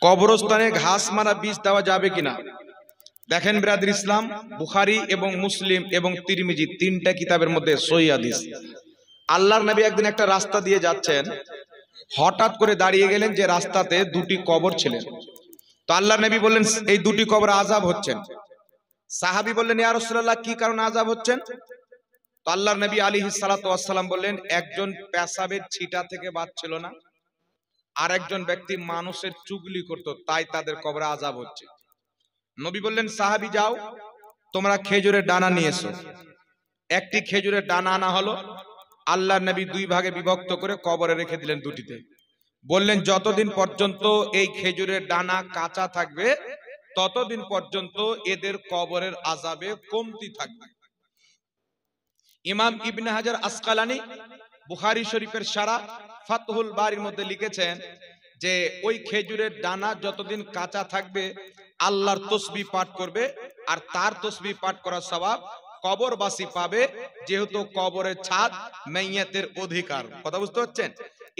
কবরস্থানে ঘাস মারা বীজ দেওয়া যাবে কিনা? দেখেন ব্রাদার ইসলাম, বুখারী এবং মুসলিম এবং তিরমিজি তিনটা কিতাবের মধ্যে সহিহ হাদিস। আল্লাহর নবী একদিন একটা রাস্তা দিয়ে যাচ্ছেন, হঠাৎ করে দাঁড়িয়ে গেলেন যে রাস্তাতে দুটি কবর ছিলেন। তো আল্লাহর নবী বললেন, এই দুটি কবর আযাব হচ্ছেন। সাহাবী বললেন, ইয়া রাসূলুল্লাহ, কি কারণে আযাব হচ্ছেন? তো আল্লাহর নবী আলাইহিস সালাতু ওয়াস সালাম বললেন, একজন পেশাবের ছিটা থেকে বাঁচছিল না, আর একজন ব্যক্তি মানুষের চুগলি করত, তাই তাদের কবরে আযাব হচ্ছে। নবী বললেন, সাহাবী যাও, তোমরা খেজুরের ডানা নিয়ে এসো। একটি খেজুরের ডানা আনা হলো। আল্লাহর নবী দুই ভাগে বিভক্ত করে কবরে রেখে দিলেন দুটিতে। বললেন, যতদিন পর্যন্ত এই খেজুরের ডানা কাঁচা থাকবে ততদিন পর্যন্ত এদের কবরের আযাবে কমতি থাকবে। ইমাম ইবনে হাজার আসকালানী বুখারী শরীফের শারাহ ফাতহুল বারীর মধ্যে লিখেছেন যে ওই খেজুরের ডানা যতদিন কাঁচা থাকবে আল্লাহর তাসবিহ পাঠ করবে, আর তার তাসবিহ পাঠ করার সওয়াব কবরবাসী পাবে, যেহেতু কবরের ছাদ মাইয়াতের অধিকার। কথা বুঝতে পারছেন?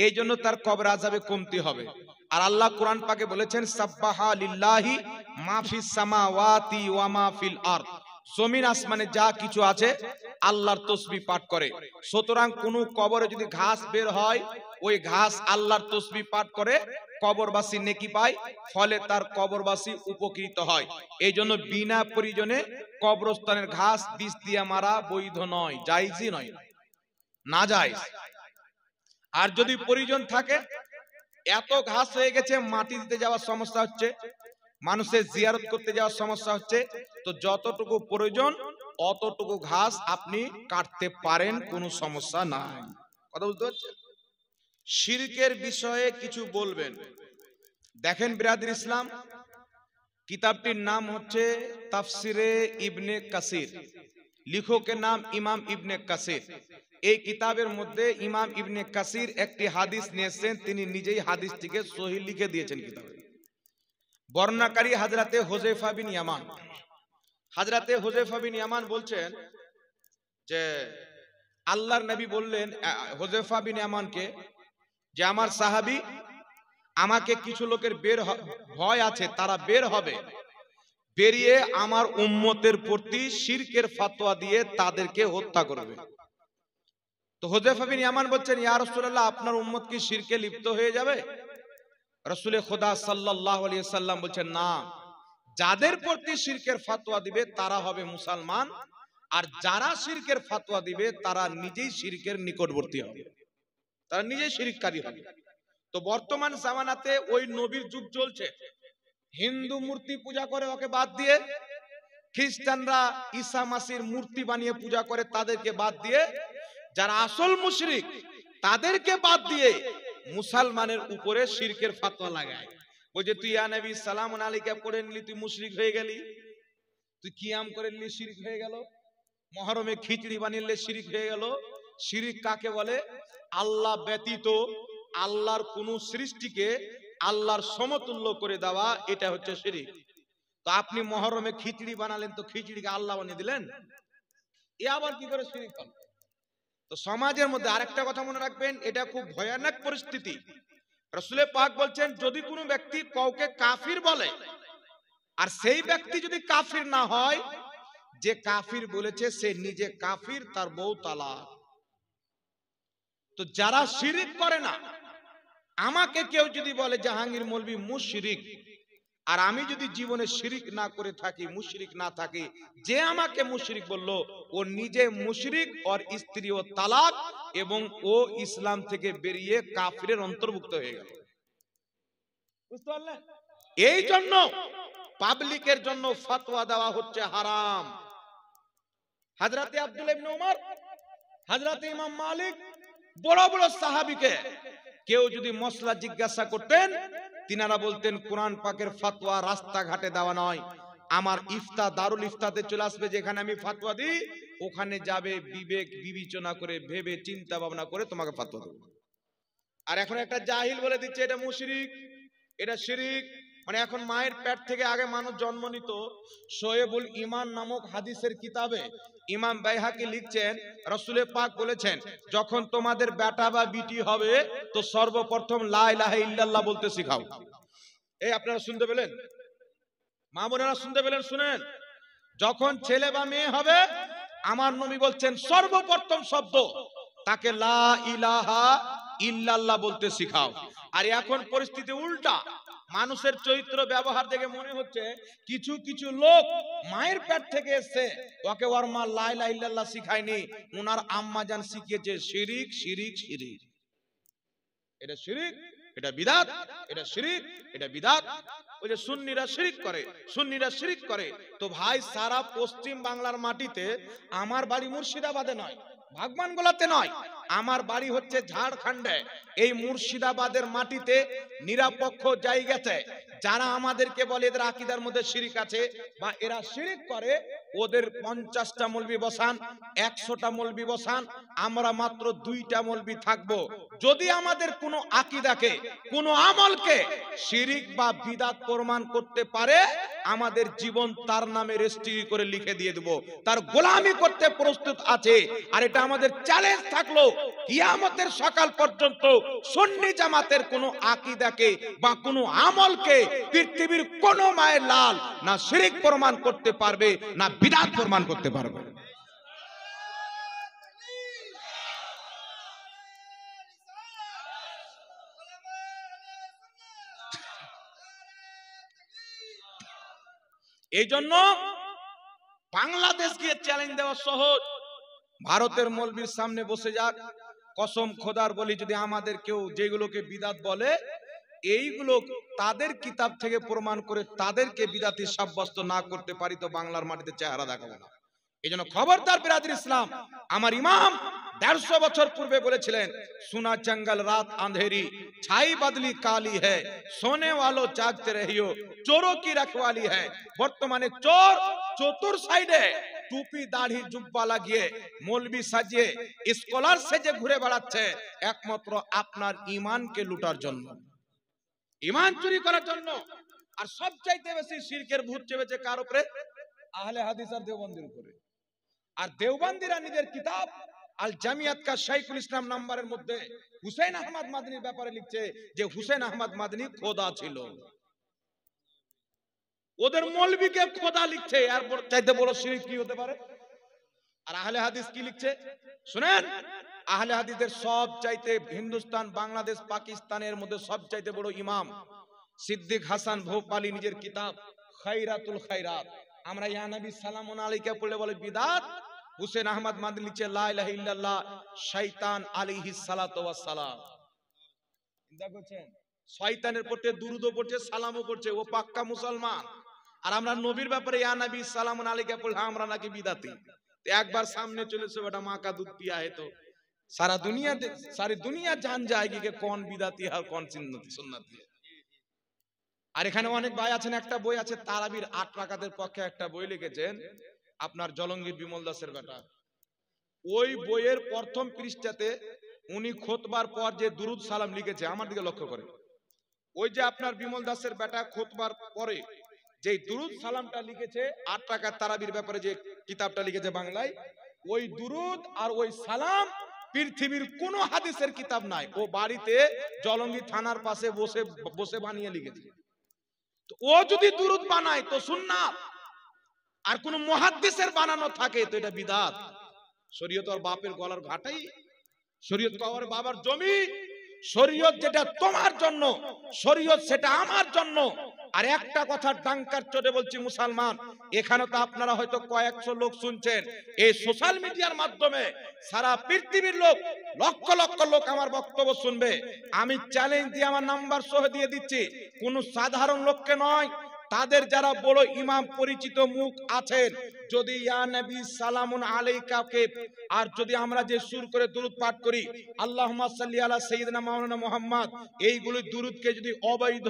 এই জন্য তার কবর আযাবে কমতি হবে। আর আল্লাহ কোরআন পাকে বলেছেন, সাব্বাহা লিল্লাহি মা ফিস সামাওয়াতি ওয়া মা ফিল আরদ, জমিন আসমানে যা কিছু আছে আল্লাহর তাসবিহ পাঠ করে। সুতরাং কোন কবরে যদি ঘাস বের হয়, ওই ঘাস আল্লাহর তাসবিহ পাঠ করে কবরবাসী নেকি পায়, ফলে তার কবরবাসী উপকৃত হয়। এই জন্য বিনা প্রয়োজনে কবরস্থানের ঘাস বীজ দিয়ে মারা বৈধ নয়, জায়েজই নয়, নাজায়েজ। আর যদি প্রয়োজন থাকে, এত ঘাস হয়ে গেছে মাটি দিতে যাওয়ার সমস্যা হচ্ছে, মানুষের জিয়ারত করতে যাওয়ার সমস্যা হচ্ছে, তো যতটুকু প্রয়োজন অতটুকু ঘাস আপনি কাটতে পারেন, কোনো সমস্যা নাই। কথা বুঝতে পারছেন? শিরকের বিষয়ে কিছু বলবেন। দেখেন ব্রাদার ইসলাম, কিতাবটির নাম হচ্ছে তাফসিরে ইবনে কাসির, লেখকের নাম ইমাম ইবনে কাসির। এই কিতাবের মধ্যে ইমাম ইবনে কাসির একটি হাদিস নিয়েছেন, তিনি নিজেই হাদিসটিকে সহিহ লিখে দিয়েছেন কিতাবে। বর্ণনাকারী হযরতে হুযায়ফা বিন ইয়ামান। হযরতে হুযায়ফা বিন ইয়ামান বলছেন যে আল্লাহর নবী বললেন হুযায়ফা বিন ইয়ামানকে যে আমার সাহাবী, আমাকে কিছু লোকের ভয় আছে, তারা বের হবে, বেরিয়ে আমার উম্মতের প্রতি শিরকের ফতোয়া দিয়ে তাদেরকে হত্যা করবে। তো হুযায়ফা বিন ইয়ামান বলছেন, ইয়া রাসূলুল্লাহ, আপনার উম্মত কি শিরকে লিপ্ত হয়ে যাবে? রাসূলে খোদা সাল্লাল্লাহু আলাইহি ওয়াসাল্লাম বলছেন, না, যাদের প্রতি শিরকের ফতোয়া দিবে তারা হবে মুসলমান, আর যারা শিরকের ফতোয়া দিবে তারা নিজেই শিরকের নিকটবর্তী হবে, তারা নিজেই শিরককারী হবে। তো বর্তমান জামানাতে ওই নবীর যুগ চলছে, হিন্দু মূর্তি পূজা করে ওকে বাদ দিয়ে, খ্রিস্টানরা ঈসা মাসির মূর্তি বানিয়ে পূজা করে তাদেরকে বাদ দিয়ে, যারা আসল মুশরিক তাদেরকে বাদ দিয়ে মুসলমানের উপরে শিরকের ফতোয়া লাগায়। বলছে, তুই ইয়া নবী সালামুন আলাইকা পড়ে নিলি, তুই মুশরিক হয়ে গেলি, তুই কিয়াম করে নিলি, শিরক হয়ে গেল, মুহররমে খিচড়ি বানিয়ে শিরক হয়ে গেল। শিরক কাকে বলে? আল্লাহ ব্যতীত আল্লাহর কোন সৃষ্টিকে আল্লাহর সমতুল্য করে দেওয়া, এটা হচ্ছে শিরক। তো আপনি মুহররমে খিচড়ি বানালেন, তো খিচড়িকে আল্লাহ বানিয়ে দিলেন, এ আবার কি করে শিরক হলো? তো সমাজের মধ্যে আরেকটা কথা মনে রাখবেন, এটা খুব ভয়ানক পরিস্থিতি। রাসূলে পাক বলছেন, যদি কোনো ব্যক্তি কাউকে কাফির বলে, আর সেই ব্যক্তি যদি কাফির না হয়, যে কাফির বলেছে সে নিজে কাফির, তার বউ তালাক। তো যারা শিরক করে না, আমাকে কেউ যদি বলে জাহাঙ্গীর মৌলভী মুশরিক, আর আমি যদি জীবনে শিরক না করে থাকি, মুশরিক না থাকি, যে আমাকে মুশরিক বললো ও নিজে মুশরিক, ওর স্ত্রীও তালাক, এবং ও ইসলাম থেকে বেরিয়ে কাফিরের অন্তর্ভুক্ত হয়ে গেল। বুঝতে পারলেন? এই জন্য পাবলিকের জন্য ফতোয়া দেওয়া হচ্ছে হারাম। হযরতে আব্দুল্লাহ ইবনে ওমর, হযরতে ইমাম মালিক, বড় বড় সাহাবীকে কেউ যদি মসলা জিজ্ঞাসা করতেন, তিনারা বলতেন, কোরআন পাকের ফতোয়া রাস্তাঘাটে দেওয়া নয়, আমার ইফতা দারুল ইফতাতে চলে আসবে, যেখানে আমি ফতোয়া দিই ওখানে যাবে, বিবেক বিবেচনা করে ভেবে চিন্তা ভাবনা করে তোমাকে ফতোয়া দেব। আর এখন একটা জাহিল বলে দিচ্ছে এটা মুশরিক, এটা শিরক। মানে এখন মায়ের পেট থেকে আগে মানুষ জন্ম নিত। শোয়েবুল ঈমান নামক হাদিসের কিতাবে ইমাম বাইহাকি লিখছেন, রাসূলে পাক বলেছেন, যখন তোমাদের বেটা বা বিটি হবে তো সর্বপ্রথম লা ইলাহা ইল্লাল্লাহ বলতে শেখাও। এই আপনারা শুনতে পেলেন, মা বোনেরা শুনতে পেলেন? শুনেন, যখন ছেলে বা মেয়ে হবে আমার নবী বলছেন সর্বপ্রথম শব্দ তাকে লা ইলাহা ইল্লাল্লাহ বলতে শিখাও। আর এখন পরিস্থিতি উল্টা, মানুষের চরিত্র ব্যবহার দেখে মনে হচ্ছে কিছু কিছু লোক মায়ের পেট থেকে এসছে, ওকে ওর মা লা ইলাহা ইল্লাল্লাহ শিখায়নি, ওনার আম্মা জান শিখিয়েছে শিরিক শিরিক শিরিক। এটা শিরিক, এটা বিদাত, এটা শিরিক, এটা বিদাত। ওই যে সুন্নিরা শিরিক করে, সুন্নিরা শিরিক করে। তো ভাই সারা পশ্চিম বাংলার মাটিতে, আমার বাড়ি মুর্শিদাবাদে নয়, ভাগবানগোলাতে নয়, আমার বাড়ি হচ্ছে ঝাড়খণ্ডে। এই মুর্শিদাবাদের মাটিতে নিরপেক্ষ জায়গাতে যারা আমাদেরকে বলে এদের আকীদার মধ্যে শিরিক আছে বা এরা শিরিক করে, ওদের 50টা মৌলবি বসান, 100টা মৌলবি বসান, আমরা মাত্র 2টা মৌলবি থাকবো। যদি আমাদের কোনো আকীদাকে, কোনো আমলকে শিরিক বা বিদাত প্রমাণ করতে পারে, আমাদের জীবন তার নামে রেজিস্ট্রি করে লিখে দিয়ে দেব, তার গোলামি করতে প্রস্তুত আছে। আর এটা আমাদের চ্যালেঞ্জ থাকলো, কিয়ামতের সকাল পর্যন্ত সুন্নি জামাতের কোনো আকীদাকে বা কোনো আমলকে পৃথিবীর কোনো মায়ের লাল না শিরিক প্রমাণ করতে পারবে না বিদআত প্রমাণ করতে পারবে। এই জন্য বাংলাদেশ গিয়ে চ্যালেঞ্জ দেওয়া সহজ, ভারতের মৌলবীর সামনে বসে যাক, কসম খোদার বলি যদি আমাদের কেউ যেগুলোকে বিদাত বলে এইগুলো তাদের কিতাব থেকে প্রমাণ করে তাদেরকে বিদাতি সাব্যস্ত না করতে পারি তো বাংলার মাটিতে চেহারা দেখাবো না। এই জন্য খবরদার বিরাদর ইসলাম, আমার ইমাম 150 বছর পূর্বে বলেছিলেন, সুনা জঙ্গল রাত আঁধেরি ছাই বদলি কালি হ্যায়, সোনে ওয়ালো জাগতে রহিও চোরো কি রখওয়ালি হ্যায়। বর্তমানে চোর চতুর সাইডে টুপি দাড়ি জুব্বা লাগিয়ে মৌলবি সাজিয়ে স্কলার সেজে ঘুরে বেড়াচ্ছে, একমাত্র আপনার ঈমানকে লুটার জন্য, ঈমান চুরি করার জন্য। আর সবচাইতে বেশি শিরকের ভূত চেপেছে কার উপরে? আহলে হাদিস আর দেওবন্দির উপরে। আর দেওবন্দিরা নিজের কিতাব আল জামিয়াত কা শাইখুল ইসলাম নাম্বারের মধ্যে হুসেন আহমদ মাদনীর ব্যাপারে লিখছে যে হুসেন আহমদ মাদনী খোদা ছিল। ওদের মৌলবীকে খোদা লিখছে, আর চাইতে বড় শিরক কি হতে পারে? আর আহলে হাদিস কি লিখছে শুনেন, আহলে হাদিসের সব চাইতে হিন্দুস্তান, বাংলাদেশ, পাকিস্তানের মধ্যে সব চাইতে বড় ইমাম সিদ্দিক হাসান ভোপালী নিজের কিতাব খায়রাতুল খায়রাত, আমরা ইয়া নবী সালামুন আলাইকা পড়লে বলে বিদাত, হুসেন আহমদ মাদনী লিখছে লা ইলাহা ইল্লাল্লাহ শয়তান আলাইহিস সালাতু ওয়াস সালাম। চিন্তা করছেন, শয়তানের পড়তে দুরূদও পড়ছে, সালামও পড়ছে, ও পাক্কা মুসলমান। আর আমরা নবীর ব্যাপারে ইয়া নবী সালামুন আলাইকা পড়লে আমরা নাকি বিদাতি। একবার সামনে চলেছে বেটা মা কা দুধ পিয়া है तो सारा दुनिया जान जाएगी कि कौन बिदाती है और कौन सुन्नती है। আর এখানে অনেক ভাই আছেন, একটা বই আছে তারাবির 8 রাকাতের পক্ষে একটা বই লিখেছেন আপনার জলঙ্গির বিমল দাসের বেটা। ওই বইয়ের প্রথম পৃষ্ঠাতে উনি খুতবার পর যে দুরুদ সালাম লিখেছে, আমার দিকে লক্ষ্য করে, ওই যে আপনার বিমল দাসের বেটা খুতবার পরে যে দুরুদ সালামটা লিখেছে 8 রাকাত তারাবির ব্যাপারে যে কিতাবটা লিখেছে বাংলায়, ওই দুরুদ আর ওই সালাম পৃথিবীর কোন হাদিসের কিতাব নাই, ও বাড়িতে জলঙ্গি থানার পাশে বসে বসে বানিয়ে লিখেছে। তো ও যদি দুরুদ বানায় তো সুন্নাত, আর কোন মুহাদ্দিসের বানানো থাকে তো এটা বিদআত। শরীয়ত আর বাপের গলার ঘাটাই, শরীয়ত তো আমার বাবার জমি, শরীয়ত যেটা তোমার জন্য, শরীয়ত সেটা আমার জন্য। আর একটা কথা ডাঙ্কার চোটে বলছি মুসলমান, এখানে তো আপনারা হয়তো কয়েকশো লোক শুনছেন, এই সোশ্যাল মিডিয়ার মাধ্যমে সারা পৃথিবীর লোক, লক্ষ লক্ষ লোক আমার বক্তব্য শুনবে। আমি চ্যালেঞ্জ দিয়ে আমার নাম্বার সহ দিয়ে দিচ্ছি, কোন সাধারণ লোককে নয়, তাদের যারা বড় ইমাম পরিচিত মুখ আছেন, যদি ইয়া নবী সালামুন আলাইকাকে আর যদি আমরা যে সুর করে দুরূদ পাঠ করি আল্লাহুম্মা সাল্লি আলা সাইয়্যিদিনা মাওলানা মুহাম্মদ, এইগুলো দুরূদকে যদি অবৈধ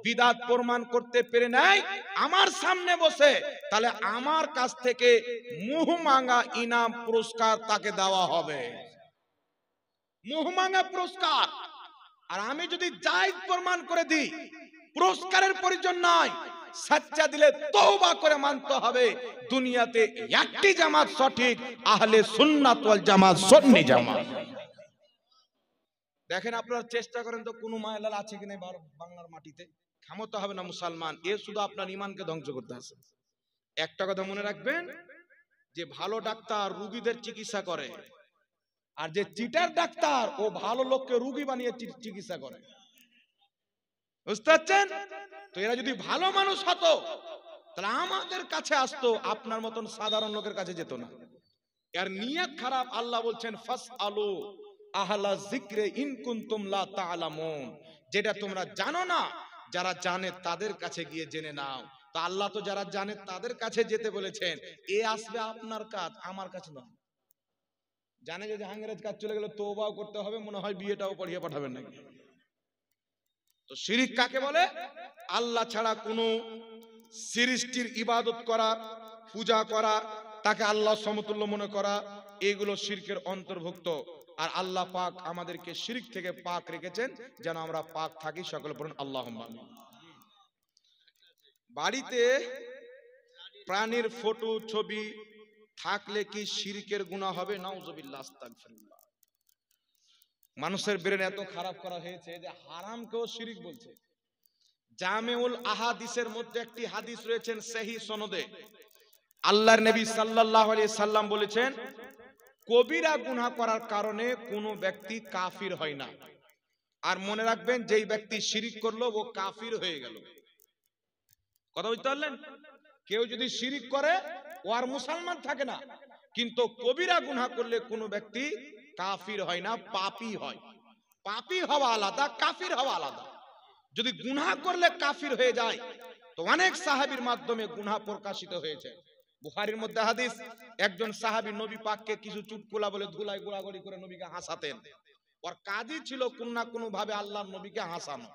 বিদআত প্রমাণ করতে পেরে নেয় আমার সামনে বসে, তাহলে আমার কাছ থেকে মুহ মাঙ্গা ইনাম পুরস্কার তাকে দেওয়া হবে, মুহ মাঙ্গা পুরস্কার। আর আমি যদি জায়েজ প্রমাণ করে দিই, পুরস্কারের প্রয়োজন নয়, সচ্চা দিলে তওবা করে মানতে হবে দুনিয়াতে একটি জামাত সঠিক, আহলে সুন্নাত ওয়াল জামাত সুন্নি জামাত। দেখেন আপনারা চেষ্টা করেন তো কোনো মায়ালাল আছে কিনা বাংলার মাটিতে? ক্ষমতা হবে না মুসলমান, এ শুধু আপনার ইমানকে ধ্বংস করতে আসে। একটা কথা মনে রাখবেন, যে ভালো ডাক্তার রুগীদের চিকিৎসা করে, আর যে চিটার ডাক্তার ও ভালো লোককে রুগী বানিয়ে চিকিৎসা করে। বুঝতে পারছেন? তো এরা যদি ভালো মানুষ হতো তাহলে আমাদের কাছে আসতো, আপনার মতন সাধারণ লোকের কাছে যেত না। এর নিয়ত খারাপ। আল্লাহ বলছেন ফাসআলু আহলা যিকরি ইন কুনতুম লা তা'লামুন, যেটা তোমরা জানো না, যারা জানে তাদের কাছে গিয়ে জেনে নাও। তো আল্লাহ তো যারা জানে তাদের কাছে যেতে বলেছেন। এ আসবে আপনার কাজ, আমার কাছে নয়। জানে যে জাহাঙ্গীরের কাজ চলে গেলে তওবাও করতে হবে, মনে হয় বিয়েটাও পড়িয়ে পাঠাবেন নাকি। তো শিরক কাকে বলে? আল্লাহ ছাড়া কোনো সৃষ্টির ইবাদত করা, পূজা করা, তাকে আল্লাহ সমতুল্য মনে করা, এগুলো শিরকের অন্তর্ভুক্ত। আর আল্লাহ পাক আমাদেরকে শিরক থেকে পাক রেখেছেন, যেন আমরা পাক থাকি। সকলে বলুন আল্লাহুম্মা আমিন। বাড়িতে প্রাণীর ফটো ছবি থাকলে কি শিরকের গুনাহ হবে? নাউজুবিল্লাহ, আস্তাগফিরুল্লাহ। মানুষের ব্রেন এত খারাপ করা হয়েছে যে হারামকেও শিরক বলছে। জামেউল আহাদিসের মধ্যে একটি হাদিস রয়েছেন সহিহ সনদে, আল্লাহর নবী সাল্লাল্লাহু আলাইহি সাল্লাম বলেছেন, কবিরা গুনাহ করার কারণে কোনো ব্যক্তি কাফির হয় না। আর মনে রাখবেন, যেই ব্যক্তি শিরক করলো ও কাফির হয়ে গেল। কথা বুঝতে পারলেন? কেউ যদি শিরক করে ও আর মুসলমান থাকে না, কিন্তু কবিরা গুনাহ করলে কোনো ব্যক্তি কাফির হয় না, পাপী হয়। পাপী হওয়া আলাদা, কাফির হওয়া আলাদা। যদি গুনাহ করলে কাফির হয়ে যায়, তো অনেক সাহাবীর মাধ্যমে গুনাহ প্রকাশিত হয়েছে। বুখারীর মধ্যে হাদিস, একজন সাহাবী নবী পাককে কিছু চুটকুলা বলে ধুলাই গোড়াগড়ি করে নবীকে হাসাতেন। ওর কাজই ছিল কোন না কোন ভাবে আল্লাহর নবীকে হাসানো।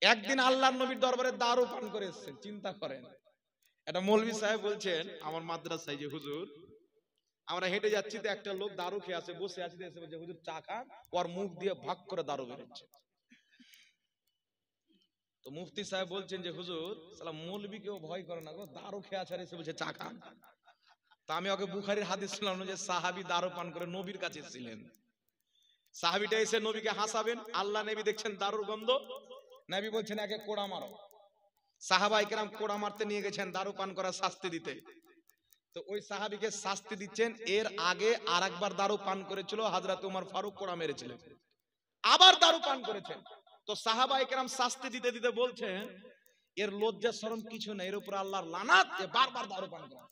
একদিন আল্লাহর নবীর দরবারে দারু পান করে এসেছেন, চিন্তা করেন। একটা মৌলভী সাহেব বলছেন আমার মাদ্রাসায়, যে হুজুর আমরা হেঁটে যাচ্ছি, তো একটা লোক দারু খেয়ে আছে, বসে আছে, এসে বলছে হুজুর চা খান। ওর মুখ দিয়ে ভাগ করে দারু বেরোচ্ছে। তো মুফতি সাহেব বলছেন যে হুজুর সালা মৌলভীকেও ভয় করে না গো, দারু খেয়ে আছে, এসে বলছে চা খান। তা আমি ওকে বুখারীর হাদিস শুনলাম যে সাহাবী দারু পান করে নবীর কাছে ছিলেন। সাহাবীটা এসে নবীকে হাসাবেন, আল্লাহ নবী দেখছেন দারুর গন্ধ, নবী বলছেন একে কোড়া মারো। সাহাবায়ে কেরাম কোড়া মারতে নিয়ে গেছেন দারু পান করার শাস্তি দিতে। তো ওই সাহাবীকে শাস্তি দিচ্ছেন, এর আগে আরেকবার দারু পান করেছিল, হযরত ওমর ফারুক কোড়া মেরেছিলেন, আবার দারু পান করেছেন। তো সাহাবায়ে কেরাম শাস্তি দিতে দিতে বলছেন এর লজ্জা শরম কিছু নেই, এর উপর আল্লাহর লানাত, যে বারবার দারু পান করে।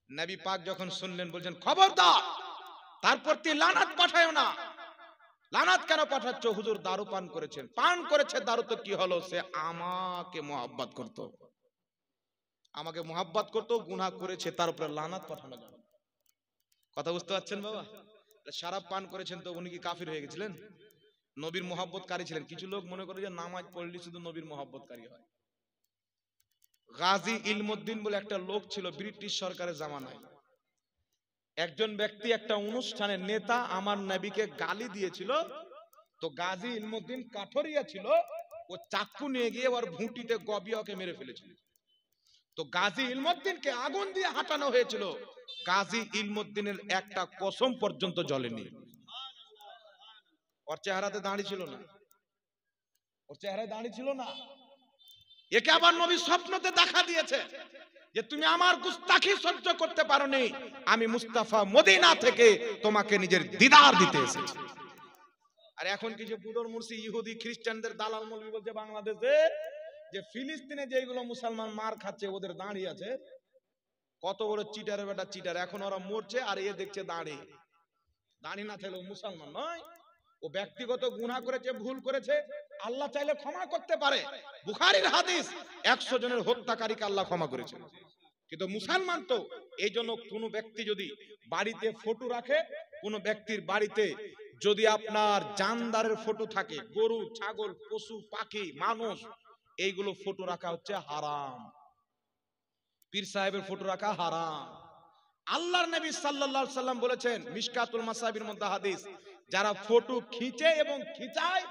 নবী পাক যখন শুনলেন বলছেন খবরদার, তার প্রতি লানাত পাঠায়ো না। লানাত কেন পাঠাচ্ছ? হুজুর দারু পান করেছেন, পান করেছে দারু, তো কি হলো? সে আমাকে মোহাব্বত করত, আমাকে মোহাব্বত করতো, গুনাহ করেছে, তার উপরে লানাত পাঠানো যাবে। কথা বুঝতে পারছেন বাবা? শরাব পান করেছেন, তো উনি কি কাফির হয়ে গেছিলেন? নবীর মোহাব্বতকারী ছিলেন। কিছু লোক মনে করে যে নামাজ পড়লে শুধু নবীর মোহাব্বতকারী হয়। গাজী ইলমউদ্দিন বলে একটা লোক ছিল ব্রিটিশ সরকারের জামানায়। একজন ব্যক্তি একটা অনুষ্ঠানের নেতা আমার নবীকে গালি দিয়েছিল। তো গাজী ইলমউদ্দিন কাঠরিয়া ছিল, ও চাকু নিয়ে গিয়ে ওর ভুঁটিতে গবিয়াকে মেরে ফেলেছিল। তো গাজী ইলমউদ্দিনকে আগুন দিয়ে হাঁটানো হয়েছিল, গাজী ইলমউদ্দিনের একটা কসম পর্যন্ত জ্বলেনি। ওর চেহারাতে দাঁড়ি ছিল না, ওর চেহারায় দাঁড়ি ছিল না। একে আবার নবী স্বপ্নতে দেখা দিয়েছে যে তুমি আমার গুস্তাখি সহ্য করতে পারোনি, আমি মুস্তাফা মদিনা থেকে তোমাকে নিজের দিদার দিতে এসেছি। আর এখন কিছু বুদর মুর্শি ইহুদি খ্রিস্টানদের দালাল মৌলবি বলছে বাংলাদেশে যে ফিলিস্তিনে যেগুলো মুসলমান মার খাচ্ছে ওদের দাঁড়ি আছে। কত বড় চিটারে বেটা চিটার, এখন ওরা মরছে আর এ দেখছে দাঁড়ি। দাঁড়ি না থাকলেও মুসলমান নয়। ও ব্যক্তিগত গুনাহ করেছে, ভুল করেছে, আল্লাহ চাইলে ক্ষমা করতে পারে। বুখারীর হাদিস, 100 জনের হত্যাকারীকে আল্লাহ ক্ষমা করেছেন, কিন্তু মুসলমান তো। এই জন্য কোনো ব্যক্তি যদি বাড়িতে ফটো রাখে, কোন ব্যক্তির বাড়িতে যদি আপনার জানদারের ফটো থাকে, গরু ছাগল পশু পাখি মানুষ, এইগুলো ফটো রাখা হচ্ছে হারাম। পীর সাহেবের ফটো রাখা হারাম। আল্লাহর নবী সাল্লাল্লাহু আলাইহি সাল্লাম বলেছেন মিশকাতুল মাসাবির মধ্যে হাদিস, যারা ফটো খিঁচে এবং খিচায়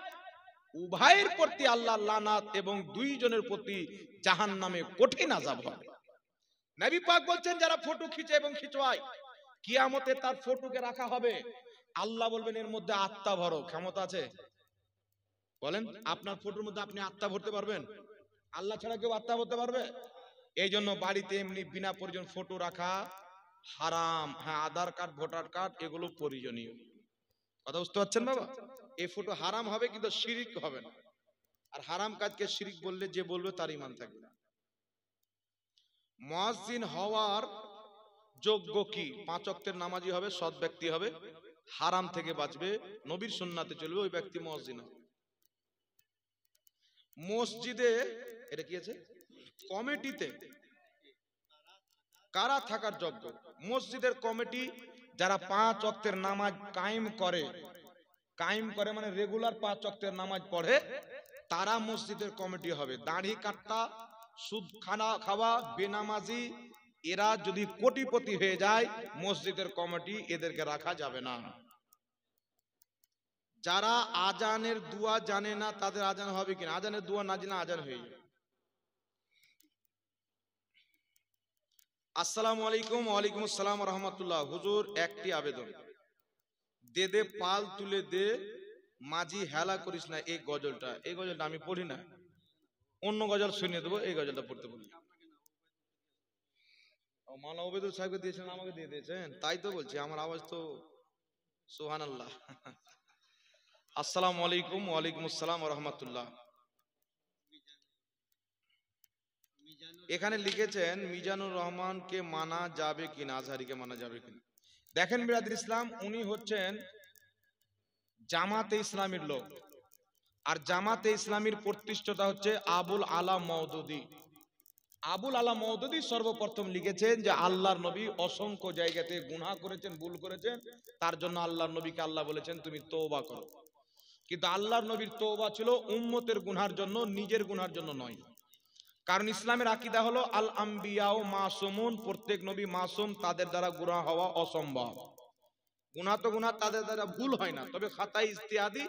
উভয়ের প্রতি আল্লাহর লানাত এবং দুইজনের প্রতি জাহান্নামে কঠিন আযাব হবে। নবী পাক বলছেন যারা ফটো খিঁচে এবং খিচওয়ায়, কিয়ামতে তার ফটোকে রাখা হবে, আল্লাহ বলবেন এর মধ্যে আত্মা ভরো, ক্ষমতা আছে? বলেন, আপনার ফটোর মধ্যে আপনি আত্মা ভরতে পারবেন? আল্লাহ ছাড়া কেউ আত্মা ভরতে পারবে? এই জন্য বাড়িতে এমনি বিনা প্রয়োজন ফটো রাখা হারাম। হ্যাঁ, আধার কার্ড, ভোটার কার্ড এগুলো প্রয়োজনীয়। কথা বুঝতে পারছেন বাবা? এই ফটো হারাম হবে কিন্তু শিরিক হবে না। আর হারাম কাজকে শিরিক বললে যে বলবে তার ঈমান থাকবে না। মুয়াজ্জিন হওয়ার যোগ্য কি? 5 ওয়াক্তের নামাজি হবে, সৎ ব্যক্তি হবে, হারাম থেকে বাঁচবে, নবীর সুন্নাতে চলবে, ওই ব্যক্তি মুয়াজ্জিন হবে। মসজিদে এটা কি আছে? কমিটিতে কারা থাকার যোগ্য? মসজিদের কমিটি যারা 5 ওয়াক্তের নামাজ কায়েম করে মানে রেগুলার 5 ওয়াক্তের নামাজ পড়ে, তারা মসজিদের কমিটি হবে। দাড়ি কাট্টা, সুদ খাওয়া, বেনামাজি এরা যদি কোটিপতি হয়ে যায়, মসজিদের কমিটি এদেরকে রাখা যাবে না। যারা আজানের দোয়া জানে না তাদের আজান হবে কিনা? আজানের দোয়া না জানলে আজান হয়ে যাবে। আসসালামু আলাইকুম। ওয়ালাইকুম আসসালাম ওয়া রাহমাতুল্লাহ। হুজুর একটি আবেদন, দে দে পাল তুলে দে মাঝি হেলা করিস না, এই গজলটা আমি পড়ি না, অন্য গজল শুনিয়ে দেবো, এই গজলটা পড়তে বলি। মাওলানা ওবেদুল সাহেবকে দিয়েছেন, আমাকে দিয়ে দিয়েছেন, তাই তো বলছি আমার আওয়াজ তো সুবহানাল্লাহ। আসসালামু আলাইকুম। ওয়ালাইকুম আসসালাম ওয়া রাহমাতুল্লাহ। এখানে লিখেছেন মিজানুর রহমানকে মানা যাবে কিনা, আজহারিকে মানা যাবে কিনা? দেখেন বিরাদর ইসলাম, উনি হচ্ছেন জামাতে ইসলামীর লোক, আর জামাতে ইসলামীর প্রতিষ্ঠাতা হচ্ছে আবুল আলা মওদুদী। আবুল আলা মওদুদী সর্বপ্রথম লিখেছেন যে আল্লাহর নবী অসংখ্য জায়গাতে গুনাহ করেছেন, ভুল করেছেন, তার জন্য আল্লাহর নবীকে আল্লাহ বলেছেন তুমি তওবা করো। কিন্তু আল্লাহর নবীর তওবা ছিল উম্মতের গুনার জন্য, নিজের গুনার জন্য নয়। কারণ ইসলামের আকীদা হলো আল আম্বিয়াউ মাসুমুন, প্রত্যেক নবী মাসুম, তাদের দ্বারা গুনাহ হওয়া অসম্ভব। গুনাহ তো গুনাহ, তাদের দ্বারা ভুল হয় না, তবে খাতায় ইজতিহাদি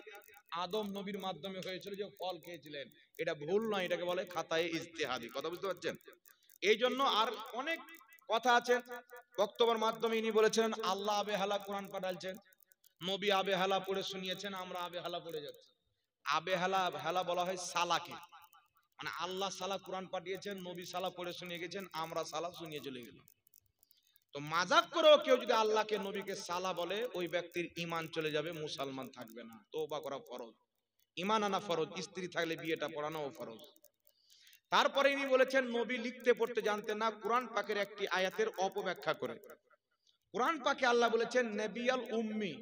আদম নবীর মাধ্যমে হয়েছিল যে ফল খেয়েছিলেন, এটা ভুল নয়, এটাকে বলে খাতায় ইজতিহাদি। কথা বুঝতে পারছেন? এই জন্য আর অনেক কথা আছে বক্তব্যের মাধ্যমে ইনি বলেছেন আল্লাহ আবে হালা কোরআন পাঠালছেন, নবী আবে হালা পড়ে শুনিয়েছেন, আমরা আবে হালা পড়ে যাচ্ছি। আবে হালা বলা হয় সালাকে, মানে আল্লাহ সালা কোরআন পাঠিয়েছেন, নবী সালা পড়ে শুনিয়ে গেছেন, আমরা সালা শুনিয়ে চলে গেলাম। তো মাজাক করেও কেউ যদি আল্লাহকে নবীকে সালা বলে, ওই ব্যক্তির ঈমান চলে যাবে, মুসলমান থাকবে না। তওবা করা ফরজ, ঈমান আনা ফরজ, স্ত্রী থাকলে বিয়েটা পড়ানোও ফরজ। তারপরে ইনি বলেছেন নবী লিখতে পড়তে জানতেন না, কোরআন পাকের একটি আয়াতের অপব্যাখ্যা করে। কোরআন পাকে আল্লাহ বলেছেন নবিয়াল উম্মি।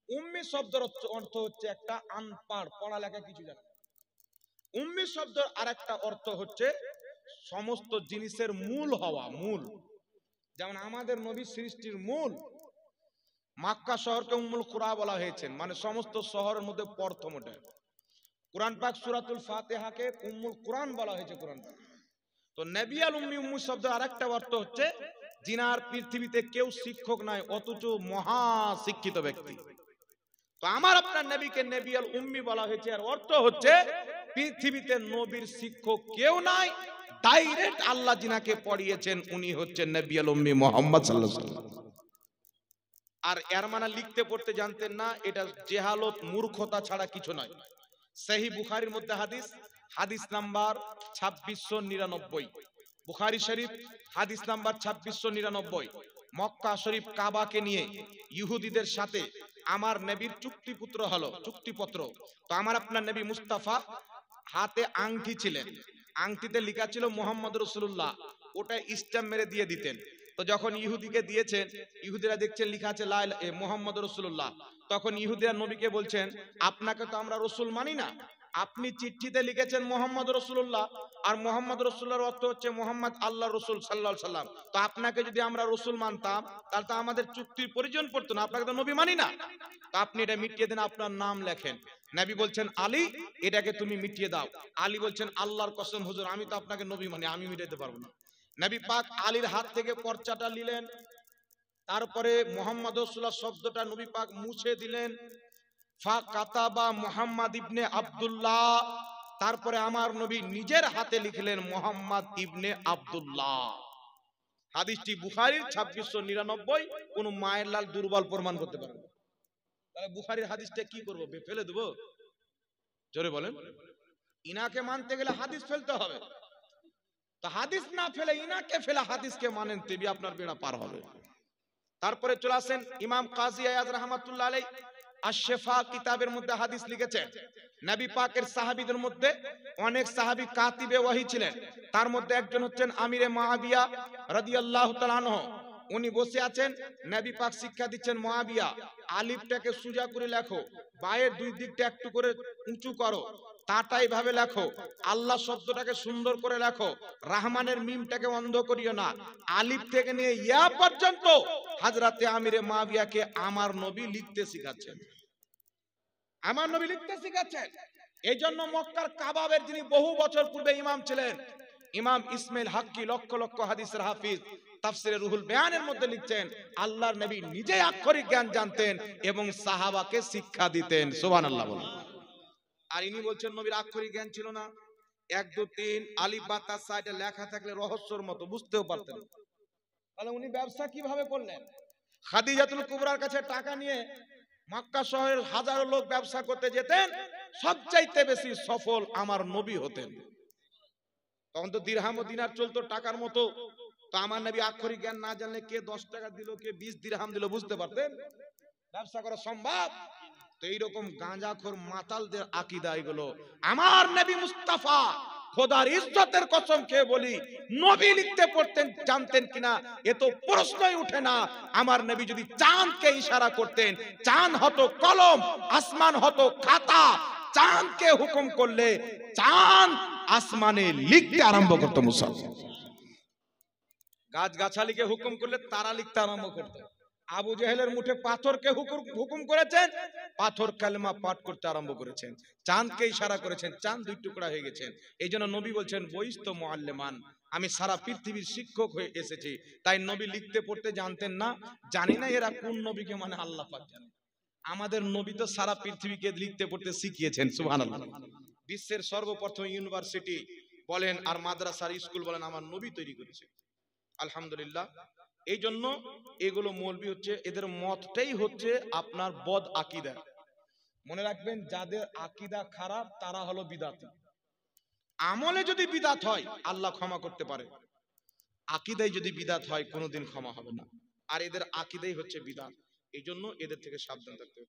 উম্মি শব্দের অর্থ হচ্ছে একটা আনপাড়, পড়ালেখা কিছু জানে না। উম্মি শব্দের আরেকটা অর্থ হচ্ছে সমস্ত জিনিসের মূল হওয়া, মূল। যেমন আমাদের নবী সৃষ্টির মূল, মক্কা শহরকে উম্মুল কুরা বলা হয়েছে, মানে সমস্ত শহরের মধ্যে প্রথম ওটা। কোরআন পাক সূরাতুল ফাতিহাকে উম্মুল কুরআন বলা হয়েছে, কোরআন পাক। তো নবিয়াল উম্মি, উম্মি শব্দের আরেকটা অর্থ হচ্ছে যিনার পৃথিবীতে কেউ শিক্ষক নাই অথচ মহা শিক্ষিত ব্যক্তি। তো আমার আপনার নবীকে নবিয়াল উম্মি বলা হয়েছে, আর অর্থ হচ্ছে পৃথিবীতে নবীর শিক্ষক কেউ নাই, ডাইরেক্ট আল্লাহ যিনাকে পড়িয়েছেন উনি হচ্ছেন নবিয়াল উম্মি মুহাম্মদ সাল্লাল্লাহু আলাইহি ওয়াসাল্লাম। আর এর মানে লিখতে পড়তে জানতেন না, এটা জেহালত, মূর্খতা ছাড়া কিছু নয়। সহিহ বুখারীর মধ্যে হাদিস নাম্বার 2699, বুখারী শরীফ হাদিস নাম্বার 2699। মক্কা শরীফ কাবাকে নিয়ে ইহুদিদের সাথে আমার নবীর চুক্তিপত্র হলো, চুক্তিপত্র। তো আমার আপনার নবী মুস্তাফা হাতে আংটি ছিলেন, আংটিতে লেখা ছিল মুহাম্মদ রাসূলুল্লাহ, ওটা স্ট্যাম্প মেরে দিয়ে দিতেন। তো যখন ইহুদিকে দিয়েছেন, ইহুদিরা দেখছেন লেখা আছে লা মুহাম্মদ রাসূলুল্লাহ, তখন ইহুদিরা নবীকে বলছেন আপনাকে তো আমরা রসুল মানি না, আপনি চিঠিতে লিখেছেন মুহাম্মদ রাসূলুল্লাহ, আর মুহাম্মদ রাসূলুল্লাহর অর্থ হচ্ছে মুহাম্মদ আল্লাহর রাসূল সাল্লাল্লাহু আলাইহি সাল্লাম। তো আপনাকে যদি আমরা রসুল মানতাম তাহলে তো আমাদের চুক্তির প্রয়োজন পড়তো না, আপনাকে তো নবী মানি না, তো আপনি এটা মিটিয়ে দেন, আপনার নাম লেখেন। নবী বলছেন আলী, এটাকে তুমি মিটিয়ে দাও। আলী বলছেন আল্লাহর কসম হুজুর, আমি তো আপনাকে নবী মানি, আমি মিটাতে পারবো না। নবী পাক আলীর হাত থেকে পর্চাটা নিলেন, তারপরে মুহাম্মদ রাসূলুল্লাহ শব্দটা নবী পাক মুছে দিলেন। ফা কাতাবা মুহাম্মদ ইবনে আব্দুল্লাহ, তারপরে আমার নবী নিজের হাতে লিখলেন মুহাম্মদ ইবনে আব্দুল্লাহ। হাদিসটি বুখারীর 2699, কোন মায়ের লাল দুর্বল প্রমাণ করতে পারবে। তাহলে বুখারীর হাদিসটা কি করব, ফেলে দেব? জোরে বলেন। ইনাকে মানতে গেলে হাদিস ফেলতে হবে, তো হাদিস না ফেলে ইনাকে ফেলে হাদিসকে মানেন, তেবি আপনার বেড়া পার হবে। তারপরে চলে আসেন ইমাম কাজী আয়াজ রাহমাতুল্লাহ আলাইহি আশ-শিফা কিতাবের মধ্যে হাদিস লিখেছেন। নবী পাকের সাহাবীদের মধ্যে অনেক সাহাবী কাতিবে ওয়াহি ছিলেন, তার মধ্যে একজন হচ্ছেন আমিরে মুআবিয়া রাদিয়াল্লাহু তাআলা আনহু। উনি বসে আছেন, নবী পাক শিক্ষা দিচ্ছেন, মুআবিয়া আলিফটাকে সোজা করে লেখো, বায়ের দুই দিকটা একটু করে উঁচু করো, তাটাই ভাবে লেখো, আল্লাহ শব্দটাকে সুন্দর করে লেখো, রহমানের মিমটাকে অন্ধ করিও না। আলিফ থেকে নিয়ে ইয়া পর্যন্ত হযরতে আমিরে মুআবিয়াকে আমার নবী লিখতে শিখাচ্ছেন, আমার নবী লিখতে শিখাচ্ছেন। এই জন্য মক্কার কাবাবের যিনি বহু বছর পূর্বে ইমাম ছিলেন, ইমাম ইসমাইল হাক্কি, লক্ষ লক্ষ হাদিসের হাফিজ, তাফসিরে রুহুল বয়ানের মধ্যে লিখছেন, আল্লাহর নবী নিজে আক্ষরিক জ্ঞান জানতেন এবং সাহাবাকে শিক্ষা দিতেন। সুবহানাল্লাহ বলুন। আর ইনি বলছেন নবীর আক্ষরিক জ্ঞান ছিল না, 1 2 3 আলিফ বা তার সাইডে লেখা থাকলে রহস্যর মতো বুঝতেও পারতেন। তাহলে উনি ব্যবসা কিভাবে করলেন? খাদিজাতুল কুবরার কাছে টাকা নিয়ে মক্কা শহরের হাজারো লোক ব্যবসা করতে যেতেন, সবচাইতে বেশি সফল আমার নবী হতেন। তখন তো দিরহাম ও দিনার চলতো টাকার মতো, তো আমার নবী আক্ষরিক জ্ঞান না জানলে কে 10 টাকা দিল, কে 20 দিরহাম দিল বুঝতে পারতেন? ব্যবসা করা সম্ভব? তো এইরকম গাঁজাখোর মাতালদের আকীদা এগুলো। আমার নবী মুস্তাফা, খোদার ইজ্জতের কসম খেয়ে বলি, নবী লিখতে পড়তেন জানতেন কিনা এ তো প্রশ্নই উঠে না। আমার নবী যদি চাঁদকে ইশারা করতেন, চাঁদ হতো কলম, আসমান হতো খাতা। চাঁদকে হুকুম করলে চাঁদ আসমানে লিখতে আরম্ভ করতো। মুসলমান গাছ গাছালিকে হুকুম করলে তারা লিখতে আরম্ভ করতো। আবু জেহেলের মুঠে পাথরকে হুকুম করেছেন, পাথর কালেমা পাঠ করতে আরম্ভ করেছেন। চাঁদকে ইশারা করেছেন, চাঁদ 2 টুকরা হয়ে গেছেন। এই জন্য নবী বলছেন, বইস্ত মুআল্লিমান, আমি সারা পৃথিবীর শিক্ষক হয়ে এসেছি। তাই নবী লিখতে পড়তে জানতেন না। জানি না এরা কোন নবীকে মানে, আল্লাহ পাক জানেন। আমাদের নবী তো সারা পৃথিবীকে লিখতে পড়তে শিখিয়েছেন। সুবহানাল্লাহ। বিশ্বের সর্বপ্রথম ইউনিভার্সিটি বলেন আর মাদ্রাসার স্কুল বলেন আমার নবী তৈরি করেছে। আলহামদুলিল্লাহ। এই জন্য এগুলো মৌলবি হচ্ছে, এদের মতটাই হচ্ছে আপনার বদ আকীদা। মনে রাখবেন, যাদের আকীদা খারাপ তারা হলো বিদাতি। আমলে যদি বিদাত হয় আল্লাহ ক্ষমা করতে পারে, আকীদায় যদি বিদাত হয় কোনোদিন ক্ষমা হবে না। আর এদের আকীদাই হচ্ছে বিদাত। এই জন্য এদের থেকে সাবধান থাকতে হবে।